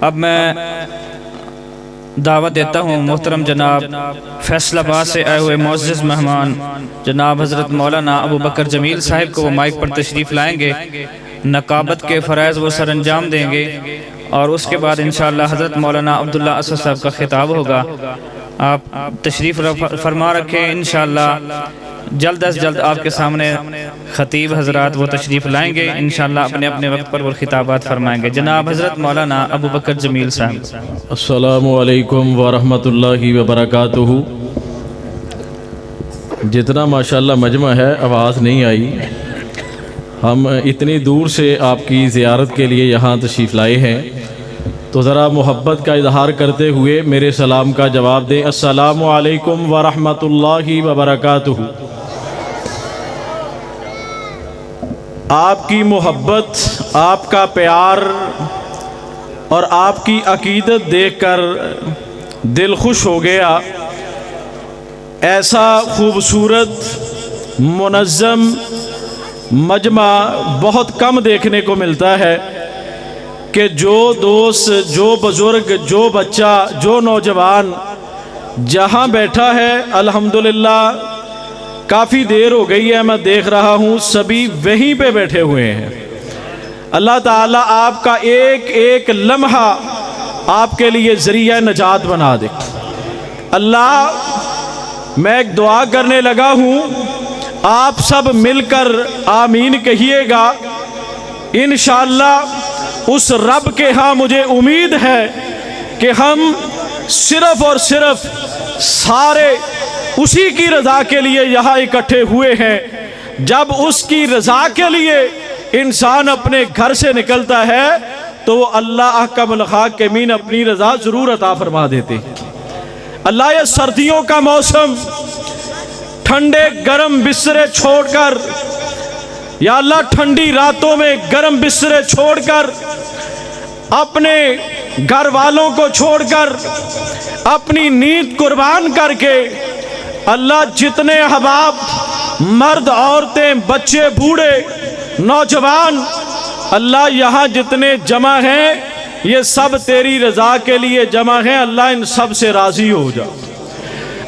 अब मैं दावत देता हूँ मोहतरम जनाब फैसलाबाद से आए हुए मोअज़्ज़िज़ मेहमान जनाब हज़रत मौलाना अबू बकर जमील साहिब को वो माइक पर तशरीफ़ लाएंगे, नकाबत के फ़राइज़ वो सर अंजाम देंगे और उसके बाद इंशाअल्लाह हज़रत मौलाना अब्दुल्ला असद साहब का खिताब होगा। आप तशरीफ़ फरमा रखें। इंशाअल्लाह जल्द अज जल्द आपके सामने ख़तीब हज़रात वो तशरीफ़ लाएंगे, इंशाअल्लाह अपने अपने वक्त पर वो खिताबात फरमाएंगे। जनाब हज़रत मौलाना अबू बकर जमील साहब। अस्सलामु अलैकुम व रहमतुल्लाहि व बरकातुहू। जितना माशाअल्लाह मजमा है, आवाज़ नहीं आई। हम इतनी दूर से आपकी ज़ियारत के लिए यहाँ तशरीफ़ लाए हैं, तो ज़रा मोहब्बत का इजहार करते हुए मेरे सलाम का जवाब दें। अस्सलामु अलैकुम व रहमतुल्लाहि व बरकातुहू। आपकी मोहब्बत, आपका प्यार और आपकी अकीदत देखकर दिल खुश हो गया। ऐसा खूबसूरत मुनज़्ज़म मजमा बहुत कम देखने को मिलता है कि जो दोस्त, जो बुज़ुर्ग, जो बच्चा, जो नौजवान जहाँ बैठा है, अल्हम्दुलिल्लाह काफ़ी देर हो गई है, मैं देख रहा हूँ सभी वहीं पे बैठे हुए हैं। अल्लाह ताला आपका एक एक लम्हा आपके लिए ज़रिया नजात बना दे। अल्लाह, मैं एक दुआ करने लगा हूँ, आप सब मिलकर आमीन कहिएगा। इंशाअल्लाह उस रब के यहाँ मुझे उम्मीद है कि हम सिर्फ़ और सिर्फ सारे उसी की रज़ा के लिए यहाँ इकट्ठे हुए हैं। जब उसकी रज़ा के लिए इंसान अपने घर से निकलता है तो वो अल्लाह अहकमुल हाकिमीन अपनी रज़ा ज़रूर अता फरमा देते हैं। अल्लाह, ये सर्दियों का मौसम, ठंडे गरम बिस्तरे छोड़कर, या अल्लाह ठंडी रातों में गरम बिस्तरे छोड़कर, अपने घर वालों को छोड़कर, अपनी नींद कुर्बान करके, अल्लाह जितने अहबाब, मर्द, औरतें, बच्चे, बूढ़े, नौजवान, अल्लाह यहाँ जितने जमा हैं, ये सब तेरी रज़ा के लिए जमा हैं। अल्लाह इन सब से राज़ी हो जा।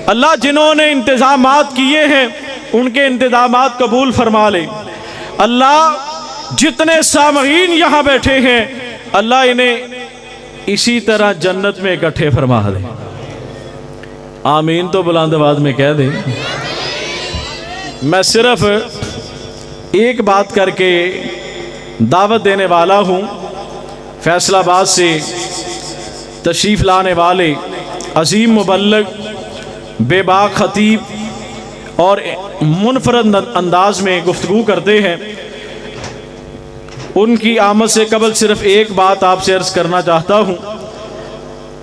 अल्लाह, जिन्होंने इंतज़ामात किए हैं उनके इंतज़ामात कबूल फरमा ले। अल्लाह, जितने सामईन यहाँ बैठे हैं, अल्लाह इन्हें इसी तरह जन्नत में इकट्ठे फरमा दे। आमीन तो बुलंद आवाज़ में कह दें। मैं सिर्फ एक बात करके दावत देने वाला हूँ। फैसलाबाद से तशरीफ़ लाने वाले अजीम मुबल्लिग, बेबाक खतीब और मुनफरद अंदाज में गुफ्तगू करते हैं, उनकी आमद से कबल सिर्फ एक बात आपसे अर्ज़ करना चाहता हूँ,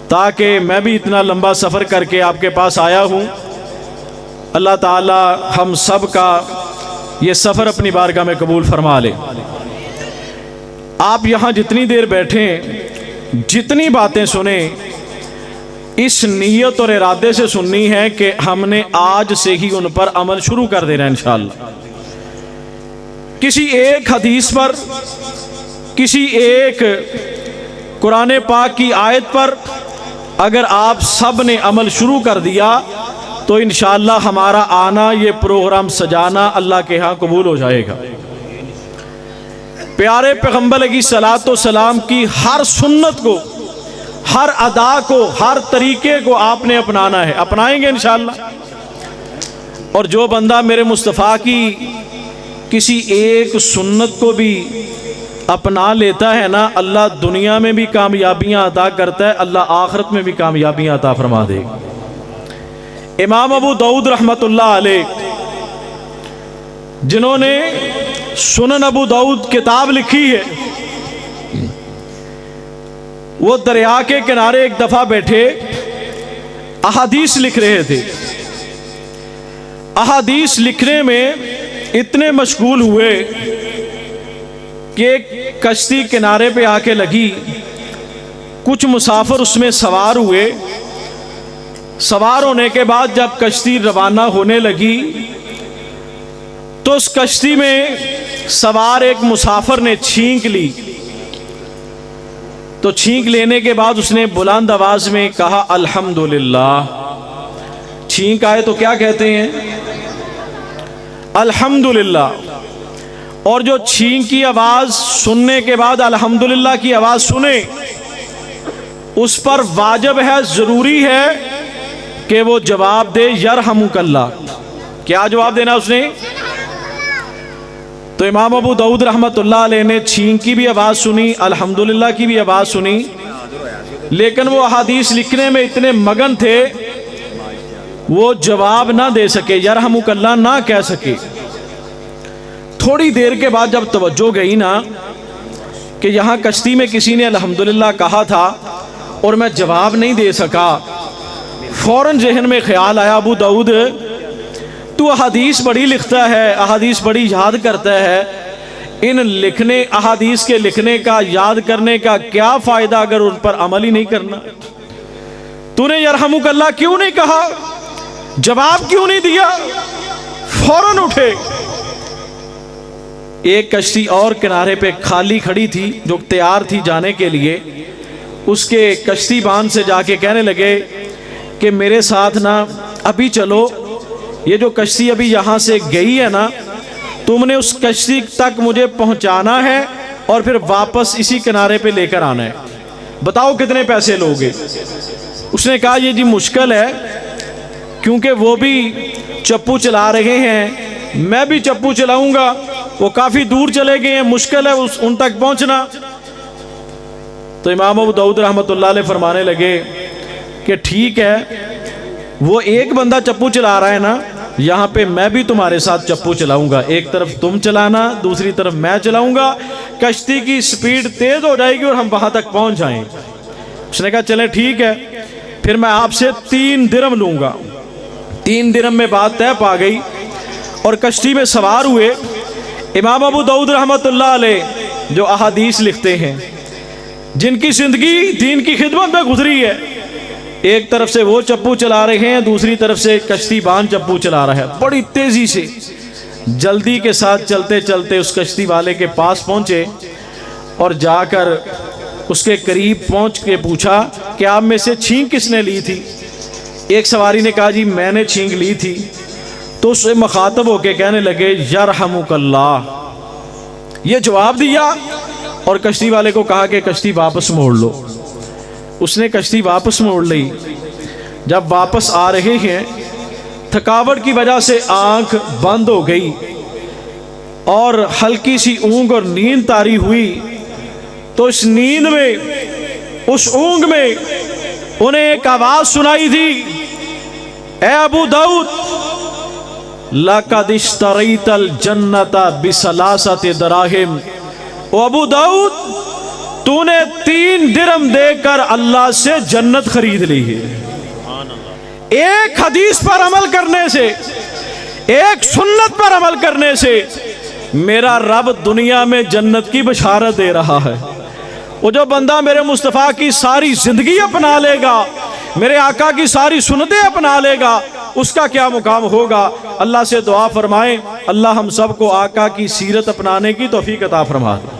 ताकि मैं भी इतना लंबा सफ़र करके आपके पास आया हूँ। अल्लाह ताला हम सब का ये सफ़र अपनी बारगाह में कबूल फरमा ले। आप यहाँ जितनी देर बैठें, जितनी बातें सुने, इस नीयत और इरादे से सुननी है कि हमने आज से ही उन पर अमल शुरू कर देना है इंशाअल्लाह। किसी एक हदीस पर, किसी एक कुरान पाक की आयत पर अगर आप सब ने अमल शुरू कर दिया तो इंशाअल्लाह हमारा आना, ये प्रोग्राम सजाना अल्लाह के यहाँ कबूल हो जाएगा। प्यारे पैगंबर अलैहिस्सलातो सलाम की हर सुन्नत को, हर अदा को, हर तरीके को आपने अपनाना है। अपनाएंगे इंशाअल्लाह। और जो बंदा मेरे मुस्तफ़ा की किसी एक सुन्नत को भी अपना लेता है ना, अल्लाह दुनिया में भी कामयाबियां अता करता है, अल्लाह आखिरत में भी कामयाबियां अता फरमा देगा। इमाम अबू दाऊद रहमतुल्लाह अलैह, जिन्होंने सुनन अबू दाऊद किताब लिखी है, वो दरिया के किनारे एक दफा बैठे अहादीस लिख रहे थे। अहादीस लिखने में इतने मशगूल हुए कि एक कश्ती किनारे पे आके लगी। कुछ मुसाफिर उसमें सवार हुए। सवार होने के बाद जब कश्ती रवाना होने लगी तो उस कश्ती में सवार एक मुसाफिर ने छींक ली। तो छींक लेने के बाद उसने बुलंद आवाज में कहा अल्हम्दुलिल्लाह। छींक आए तो क्या कहते हैं? अल्हम्दुलिल्लाह। और जो छींक की आवाज सुनने के बाद अल्हम्दुलिल्लाह की आवाज सुने, उस पर वाजिब है, जरूरी है कि वो जवाब दे यरहमुकल्लाह। क्या जवाब देना उसने? तो इमाम अबू दाऊद रहमतुल्लाह अलैह ने छींक की भी आवाज सुनी, अल्हम्दुलिल्लाह की भी आवाज सुनी, लेकिन वो अहादीस लिखने में इतने मगन थे वो जवाब ना दे सके, यरहमुकल्लाह ना कह सके। थोड़ी देर के बाद जब तवज्जो गई ना कि यहाँ कश्ती में किसी ने अल्हम्दुलिल्लाह कहा था और मैं जवाब नहीं दे सका, फौरन जहन में ख्याल आया, अबू दाऊद तू अहादीस बड़ी लिखता है, अहादीस बड़ी याद करता है, इन लिखने अहादीस के लिखने का, याद करने का क्या फायदा अगर उन पर अमल ही नहीं करना? तूने यरहमुकल्लाह क्यों नहीं कहा, जवाब क्यों नहीं दिया? फौरन उठे। एक कश्ती और किनारे पे खाली खड़ी थी जो तैयार थी जाने के लिए। उसके कश्ती बांध से जाके कहने लगे कि मेरे साथ ना अभी चलो, ये जो कश्ती अभी यहाँ से गई है ना, तुमने उस कश्ती तक मुझे पहुँचाना है और फिर वापस इसी किनारे पे लेकर आना है। बताओ कितने पैसे लोगे? उसने कहा ये जी मुश्किल है, क्योंकि वो भी चप्पू चला रहे हैं, मैं भी चप्पू चलाऊंगा, वो काफ़ी दूर चले गए हैं, मुश्किल है उन तक पहुँचना। तो इमाम अबू दाऊद रहमतुल्लाह अलैह फरमाने लगे कि ठीक है, वो एक बंदा चप्पू चला रहा है ना, यहाँ पे मैं भी तुम्हारे साथ चप्पू चलाऊंगा, एक तरफ तुम चलाना, दूसरी तरफ मैं चलाऊंगा, कश्ती की स्पीड तेज हो जाएगी और हम वहां तक पहुंच जाएंगे। उसने कहा चले ठीक है, फिर मैं आपसे 3 दिरहम लूंगा। 3 दिरहम में बात तय पा गई और कश्ती में सवार हुए। इमाम अबू दाऊद रहमतुल्लाह अलैह जो अहादीस लिखते हैं, जिनकी जिंदगी दीन की खिदमत में गुजरी है, एक तरफ से वो चप्पू चला रहे हैं, दूसरी तरफ से कश्ती बान चप्पू चला रहा है। बड़ी तेजी से जल्दी के साथ चलते चलते उस कश्ती वाले के पास पहुंचे और जाकर उसके करीब पहुंच के पूछा कि आप में से छींक किसने ली थी? एक सवारी ने कहा जी मैंने छींक ली थी। तो उससे मुखातब होके कहने लगे यरहमुकल्लाह। ये जवाब दिया और कश्ती वाले को कहा कि कश्ती वापस मोड़ लो। उसने कश्ती वापस मोड़ ली। जब वापस आ रहे हैं, थकावट की वजह से आंख बंद हो गई और हल्की सी ऊंघ और नींद तारी हुई। तो इस नींद में, उस ऊंघ में उन्हें एक आवाज सुनाई थी, ए अबू दाऊद, लक़द इश्तरैतल जन्नता बिसलासति दराहिम। ओ अबू दाऊद, तूने 3 दिरहम देकर अल्लाह से जन्नत खरीद ली है। एक हदीस पर अमल करने से, एक सुन्नत पर अमल करने से मेरा रब दुनिया में जन्नत की बशारत दे रहा है। वो जो बंदा मेरे मुस्तफ़ा की सारी जिंदगी अपना लेगा, मेरे आका की सारी सुन्नतें अपना लेगा, उसका क्या मुकाम होगा। अल्लाह से दुआ फरमाएं, अल्लाह हम सबको आका की सीरत अपनाने की तौफीक अता फरमा दे।